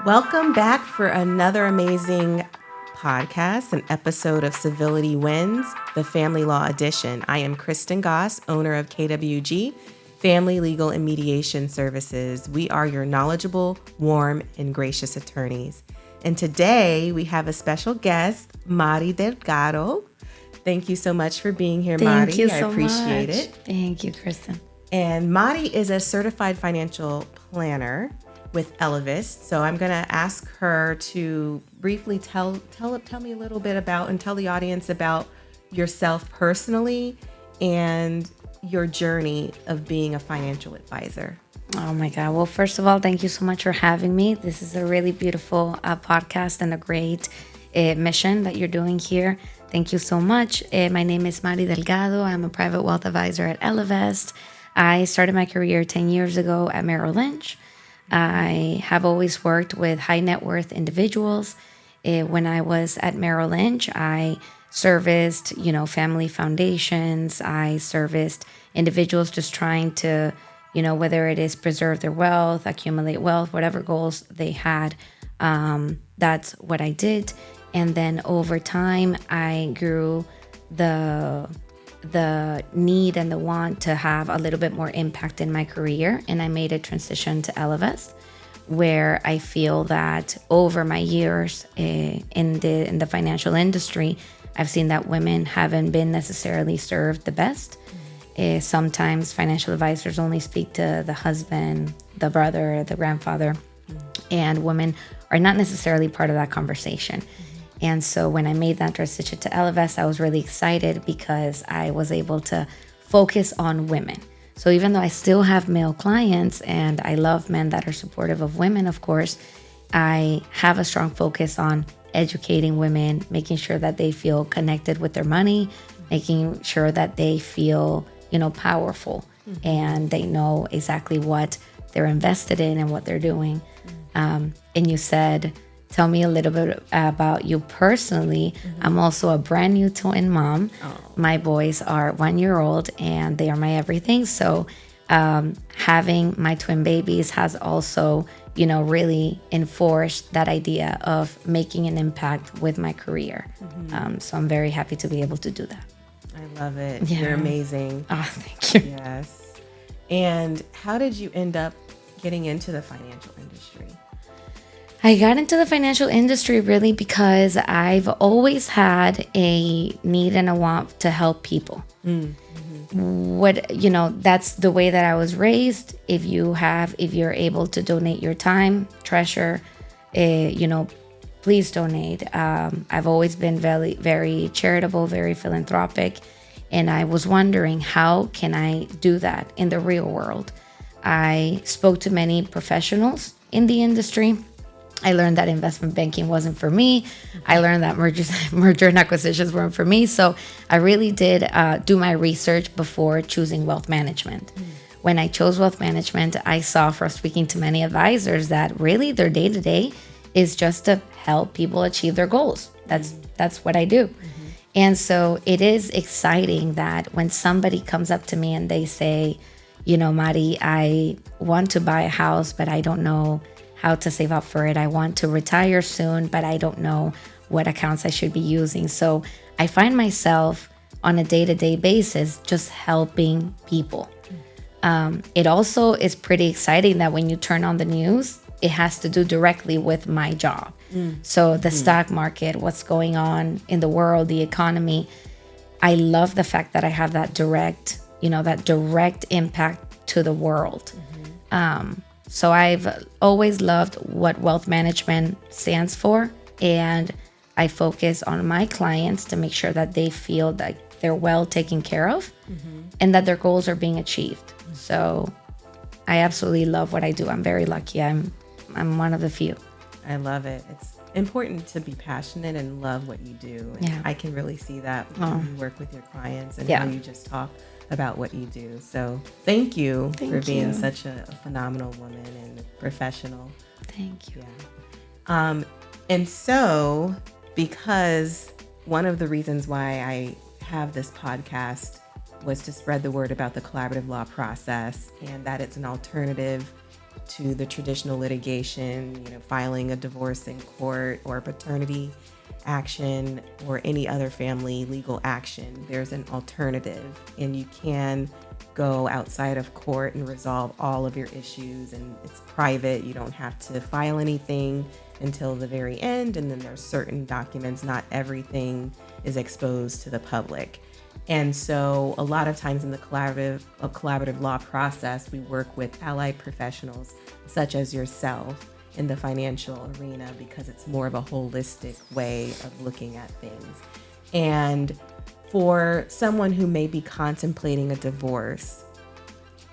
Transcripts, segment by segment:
Welcome back for another amazing podcast, an episode of Civility Wins, the Family Law Edition. I am Kristen Goss, owner of KWG Family Legal and Mediation Services. We are your knowledgeable, warm, and gracious attorneys. And today we have a special guest, Mari Delgado. Thank you so much for being here, Mari. Thank you so much. I appreciate it. Thank you, Kristen. And Mari is a certified financial planner with Elevist. So I'm going to ask her to briefly tell me a little bit about and tell the audience about yourself personally and your journey of being a financial advisor. Oh my God. Well, first of all, thank you so much for having me. This is a really beautiful podcast and a great mission that you're doing here. Thank you so much. My name is Mari Delgado. I'm a private wealth advisor at Elevist. I started my career 10 years ago at Merrill Lynch. I have always worked with high net worth individuals. When I was at Merrill Lynch, I serviced, family foundations. I serviced individuals just trying to, whether it is preserve their wealth, accumulate wealth, whatever goals they had. That's what I did. And then over time, I grew the need and the want to have a little bit more impact in my career. And I made a transition to Elevist, where I feel that over my years in the financial industry, I've seen that women haven't been necessarily served the best. Sometimes financial advisors only speak to the husband, the brother, the grandfather, and women are not necessarily part of that conversation. And so when I made that transition to Elevist, I was really excited because I was able to focus on women. So even though I still have male clients and I love men that are supportive of women, of course, I have a strong focus on educating women, making sure that they feel connected with their money, making sure that they feel, powerful and they know exactly what they're invested in and what they're doing. And you said, tell me a little bit about you personally. I'm also a brand new twin mom. My boys are 1 year old and they are my everything. So having my twin babies has also, really enforced that idea of making an impact with my career. So I'm very happy to be able to do that. I love it. Yeah. You're amazing. Oh, thank you. Yes. And how did you end up getting into the financial industry? I got into the financial industry really because I've always had a need and a want to help people. That's the way that I was raised. If you're able to donate your time, treasure, please donate. I've always been very, very charitable, very philanthropic. And I was wondering, how can I do that in the real world? I spoke to many professionals in the industry. I learned that investment banking wasn't for me. I learned that merger and acquisitions weren't for me. So I really did do my research before choosing wealth management. When I chose wealth management, I saw from speaking to many advisors that really their day-to-day is just to help people achieve their goals. That's what I do. And so it is exciting that when somebody comes up to me and they say, Mari, I want to buy a house, but I don't know how to save up for it. I want to retire soon, but I don't know what accounts I should be using. So I find myself on a day-to-day basis just helping people. It also is pretty exciting that when you turn on the news, it has to do directly with my job. So the stock market, what's going on in the world, the economy. I love the fact that I have that direct impact to the world. So I've always loved what wealth management stands for, and I focus on my clients to make sure that they feel that they're well taken care of and that their goals are being achieved. So I absolutely love what I do. I'm very lucky. I'm one of the few. I love it. It's important to be passionate and love what you do. And I can really see that when you work with your clients and how you just talk about what you do. So thank you for being such a phenomenal woman and professional. Thank you. Yeah. And so, because one of the reasons why I have this podcast was to spread the word about the collaborative law process and that it's an alternative to the traditional litigation, filing a divorce in court or paternity action or any other family legal action, there's an alternative, and you can go outside of court and resolve all of your issues, and it's private. You don't have to file anything until the very end, and then there's certain documents, not everything is exposed to the public. And so a lot of times in the collaborative law process, we work with allied professionals such as yourself in the financial arena, because it's more of a holistic way of looking at things. And for someone who may be contemplating a divorce,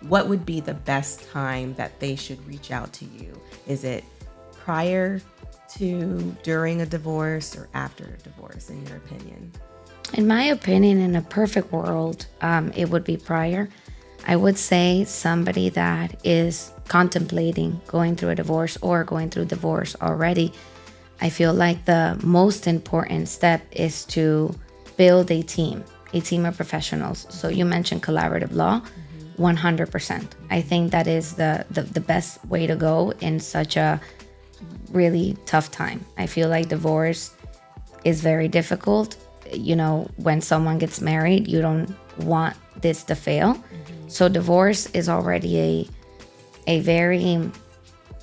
what would be the best time that they should reach out to you? Is it prior to, during a divorce, or after a divorce, in your opinion? In my opinion, in a perfect world, it would be prior. I would say somebody that is contemplating going through a divorce or going through divorce already, I feel like the most important step is to build a team of professionals. So you mentioned collaborative law, 100%. I think that is the best way to go in such a really tough time. I feel like divorce is very difficult. When someone gets married, you don't want this to fail. So divorce is already a very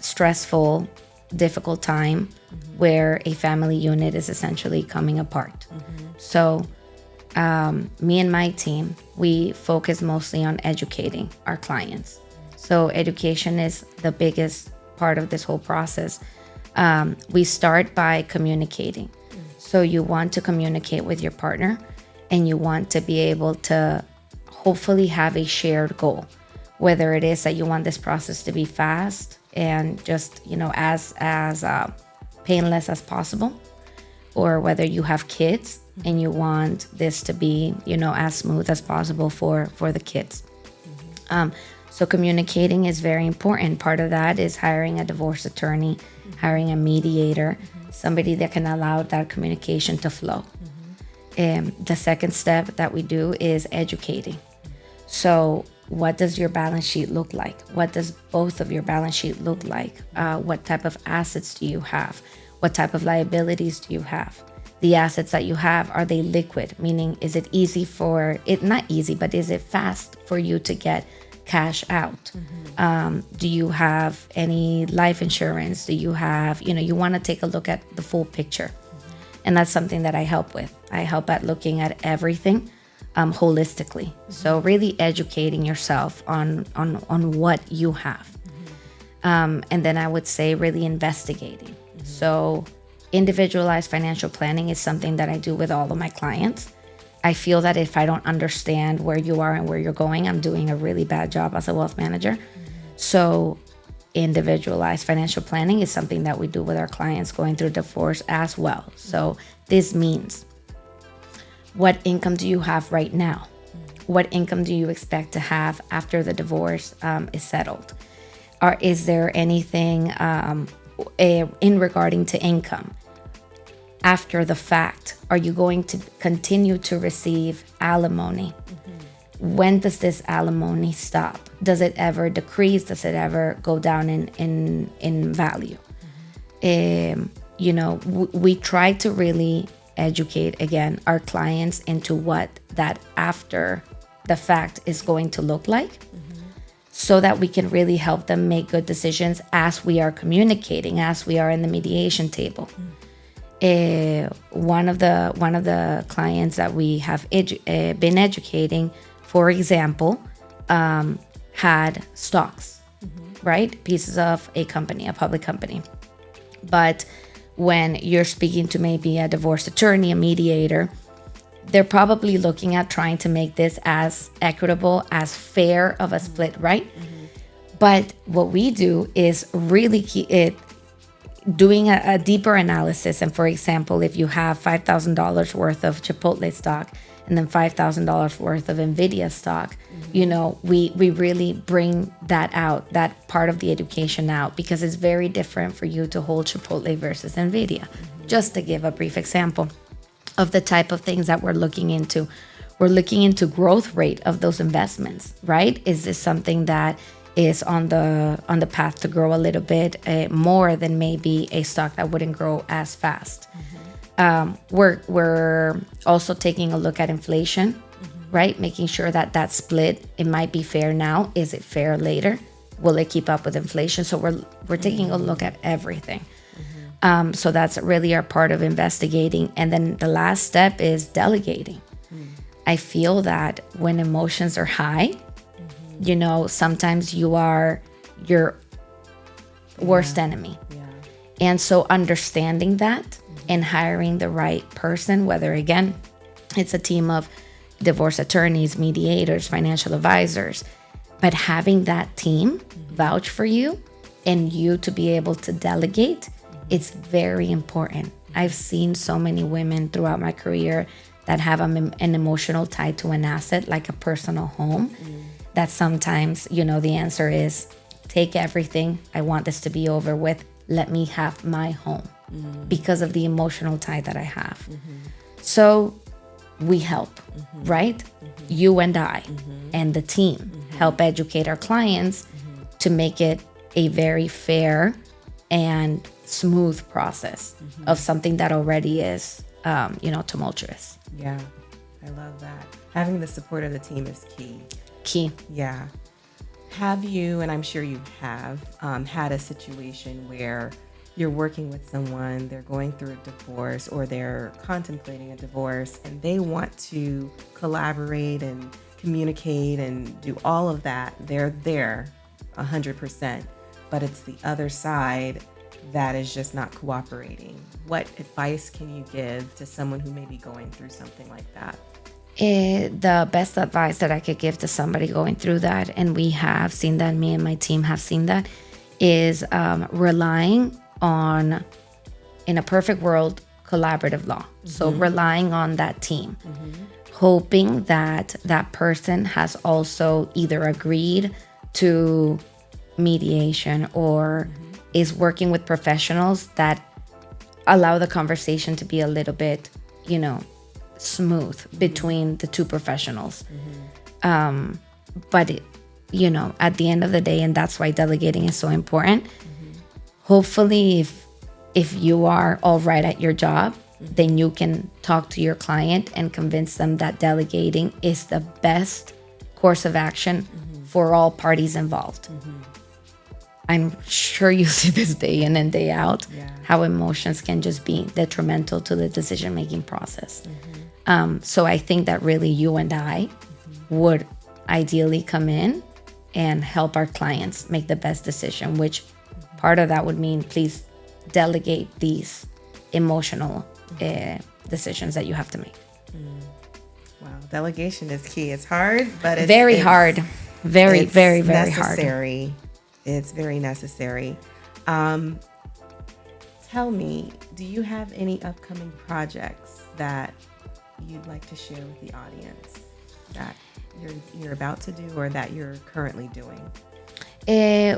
stressful, difficult time where a family unit is essentially coming apart. So me and my team, we focus mostly on educating our clients. So education is the biggest part of this whole process. We start by communicating. So you want to communicate with your partner, and you want to be able to hopefully have a shared goal, whether it is that you want this process to be fast and just, as painless as possible, or whether you have kids and you want this to be, as smooth as possible for the kids. So communicating is very important. Part of that is hiring a divorce attorney, hiring a mediator, somebody that can allow that communication to flow. The second step that we do is educating. So what does your balance sheet look like? What does both of your balance sheet look like? What type of assets do you have? What type of liabilities do you have? The assets that you have, are they liquid? Meaning, is it easy for it? Not easy, but is it fast for you to get cash out? Do you have any life insurance? Do you have, you want to take a look at the full picture. And that's something that I help with. I help at looking at everything holistically. So really educating yourself on what you have. And then I would say really investigating. So individualized financial planning is something that I do with all of my clients. I feel that if I don't understand where you are and where you're going, I'm doing a really bad job as a wealth manager. So individualized financial planning is something that we do with our clients going through divorce as well. So this means, what income do you have right now? What income do you expect to have after the divorce is settled? Or is there anything in regarding to income? After the fact, are you going to continue to receive alimony? When does this alimony stop? Does it ever decrease? Does it ever go down in value? We try to really educate, again, our clients into what that after the fact is going to look like, so that we can really help them make good decisions as we are communicating, as we are in the mediation table. One of the clients that we have been educating, for example, had stocks, right? Pieces of a company, a public company. But when you're speaking to maybe a divorce attorney, a mediator, they're probably looking at trying to make this as equitable, as fair of a split, right? But what we do is really doing a deeper analysis. And for example, if you have $5,000 worth of Chipotle stock and then $5,000 worth of NVIDIA stock, we really bring that out, that part of the education out, because it's very different for you to hold Chipotle versus NVIDIA. Just to give a brief example of the type of things that we're looking into. We're looking into growth rate of those investments, right? Is this something that is on the path to grow a little bit more than maybe a stock that wouldn't grow as fast. We're also taking a look at inflation, right? Making sure that split, it might be fair now. Is it fair later? Will it keep up with inflation? So we're taking a look at everything. So that's really our part of investigating. And then the last step is delegating. I feel that when emotions are high, sometimes you are your worst enemy. And so understanding that and hiring the right person, whether again, it's a team of divorce attorneys, mediators, financial advisors, but having that team vouch for you and you to be able to delegate, it's very important. I've seen so many women throughout my career that have an emotional tie to an asset, like a personal home, that sometimes, the answer is, take everything. I want this to be over with. Let me have my home because of the emotional tie that I have. So we help, right? You and I and the team help educate our clients to make it a very fair and smooth process of something that already is, tumultuous. Yeah, I love that. Having the support of the team is key. Yeah. Have you, and I'm sure you have, had a situation where you're working with someone, they're going through a divorce or they're contemplating a divorce and they want to collaborate and communicate and do all of that. They're there 100%, but it's the other side that is just not cooperating. What advice can you give to someone who may be going through something like that? The best advice that I could give to somebody going through that, and we have seen that, me and my team have seen that, is relying on, in a perfect world, collaborative law. So relying on that team, hoping that that person has also either agreed to mediation or is working with professionals that allow the conversation to be a little bit, smooth between the two professionals. But at the end of the day, and that's why delegating is so important. Hopefully, if you are all right at your job, then you can talk to your client and convince them that delegating is the best course of action for all parties involved. I'm sure you see this day in and day out, how emotions can just be detrimental to the decision-making process. So I think that really you and I would ideally come in and help our clients make the best decision, which part of that would mean please delegate these emotional decisions that you have to make. Wow, delegation is key. It's hard, but it's very hard. Very, very, very necessary. hard. It's very necessary. Tell me, do you have any upcoming projects that you'd like to share with the audience that you're about to do or that you're currently doing?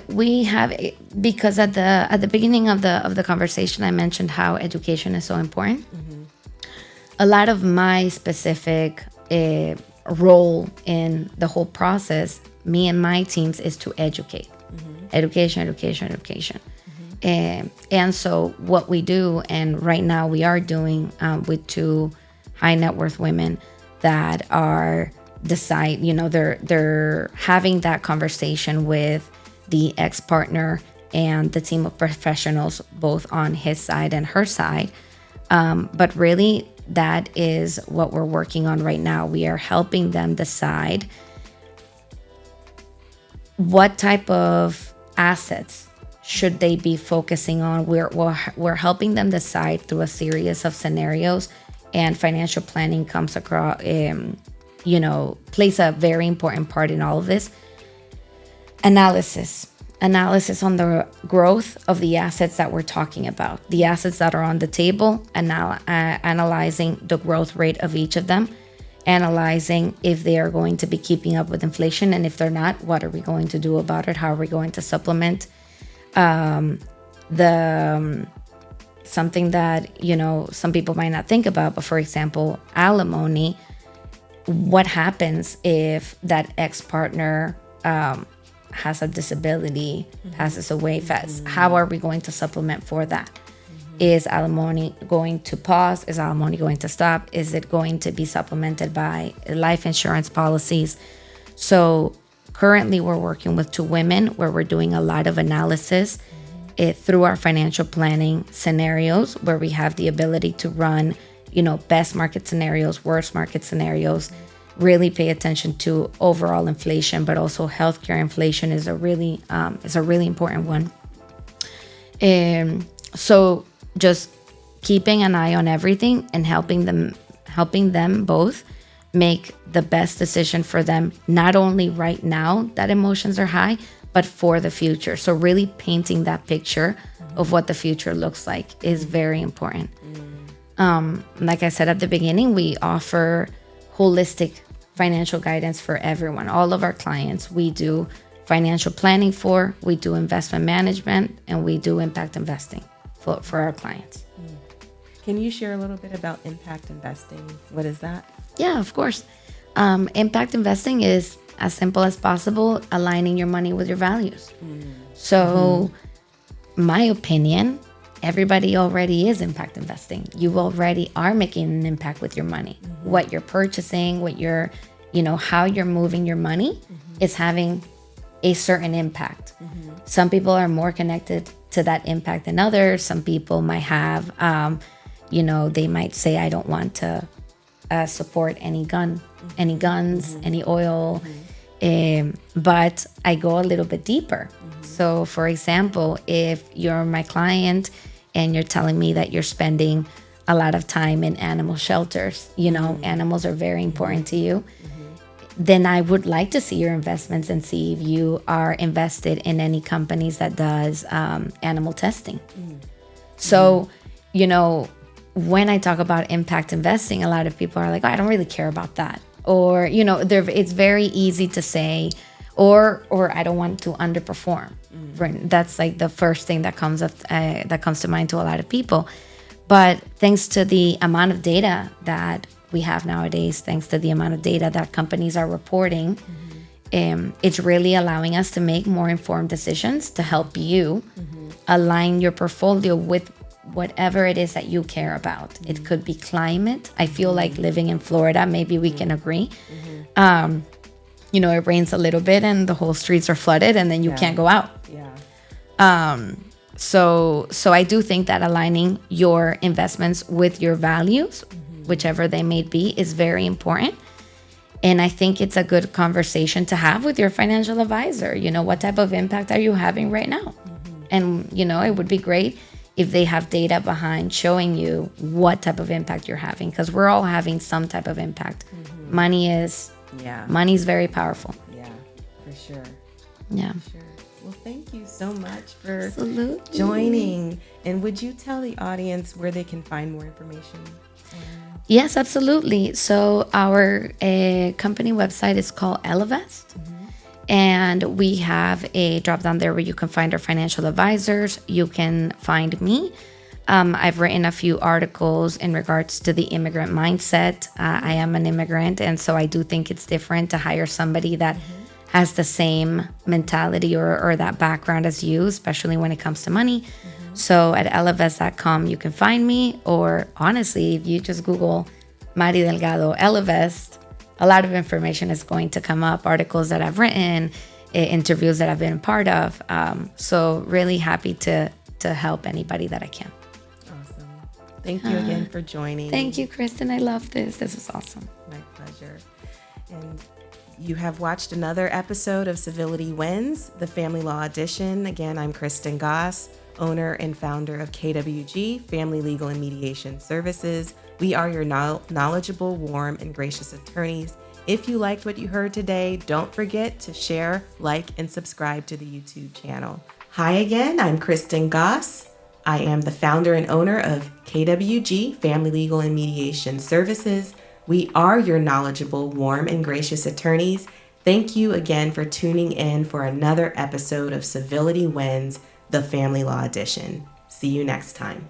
We have, because at the beginning of the conversation, I mentioned how education is so important. A lot of my specific role in the whole process, me and my teams, is to educate. Education. And so what we do, and right now we are doing with two high net worth women that are they're having that conversation with the ex-partner and the team of professionals, both on his side and her side. But really, that is what we're working on right now. We are helping them decide what type of assets should they be focusing on. We're helping them decide through a series of scenarios, and financial planning comes across, plays a very important part in all of this. Analysis on the growth of the assets that we're talking about, the assets that are on the table, analyzing the growth rate of each of them, analyzing if they are going to be keeping up with inflation, and if they're not, what are we going to do about it? How are we going to supplement something that some people might not think about, but for example, alimony. What happens if that ex-partner has a disability, passes away fast, how are we going to supplement for that? Is alimony going to pause? Is alimony going to stop? Is it going to be supplemented by life insurance policies? So currently we're working with 2 women where we're doing a lot of analysis through our financial planning scenarios, where we have the ability to run, best market scenarios, worst market scenarios, really pay attention to overall inflation, but also healthcare inflation is a really important one. So just keeping an eye on everything and helping them both make the best decision for them, not only right now that emotions are high, but for the future. So really painting that picture of what the future looks like is very important. Like I said at the beginning, we offer holistic financial guidance for everyone. All of our clients, we do financial planning for, we do investment management, and we do impact investing for our clients. Can you share a little bit about impact investing? What is that? Yeah, of course. Impact investing is as simple as possible, aligning your money with your values. So, my opinion, everybody already is impact investing. You already are making an impact with your money. What you're purchasing, what you're, how you're moving your money is having a certain impact. Some people are more connected to that impact than others. Some people might have, they might say, I don't want to support any guns, any oil. But I go a little bit deeper. So for example, if you're my client and you're telling me that you're spending a lot of time in animal shelters, animals are very important to you, then I would like to see your investments and see if you are invested in any companies that does animal testing. So, when I talk about impact investing, a lot of people are like, oh, I don't really care about that. Or, it's very easy to say, or I don't want to underperform. That's like the first thing that comes to mind to a lot of people. But thanks to the amount of data that we have nowadays, thanks to the amount of data that companies are reporting, it's really allowing us to make more informed decisions to help you align your portfolio with whatever it is that you care about. It could be climate. I feel like living in Florida, maybe we can agree. It rains a little bit and the whole streets are flooded and then you can't go out. So I do think that aligning your investments with your values, whichever they may be, is very important. And I think it's a good conversation to have with your financial advisor. What type of impact are you having right now? And, it would be great if they have data behind showing you what type of impact you're having, because we're all having some type of impact. Money's very powerful. Yeah, for sure. Yeah. For sure. Well, thank you so much for joining. And would you tell the audience where they can find more information? Yes, absolutely. So our company website is called Elevest. And we have a drop down there where you can find our financial advisors. You can find me. I've written a few articles in regards to the immigrant mindset. I am an immigrant, and so I do think it's different to hire somebody that has the same mentality or that background as you, especially when it comes to money. So at elevest.com, you can find me, or honestly, if you just Google Mari Delgado Elevest, a lot of information is going to come up, articles that I've written, interviews that I've been part of. So really happy to help anybody that I can. Awesome. Thank you again for joining. Thank you, Kristen. I love this. This was awesome. My pleasure. And you have watched another episode of Civility Wins, the Family Law Edition. Again, I'm Kristen Goss, owner and founder of KWG Family Legal and Mediation Services. We are your knowledgeable, warm, and gracious attorneys. If you liked what you heard today, don't forget to share, like, and subscribe to the YouTube channel. Hi again, I'm Kristen Goss. I am the founder and owner of KWG Family Legal and Mediation Services. We are your knowledgeable, warm, and gracious attorneys. Thank you again for tuning in for another episode of Civility Wins, the Family Law Edition. See you next time.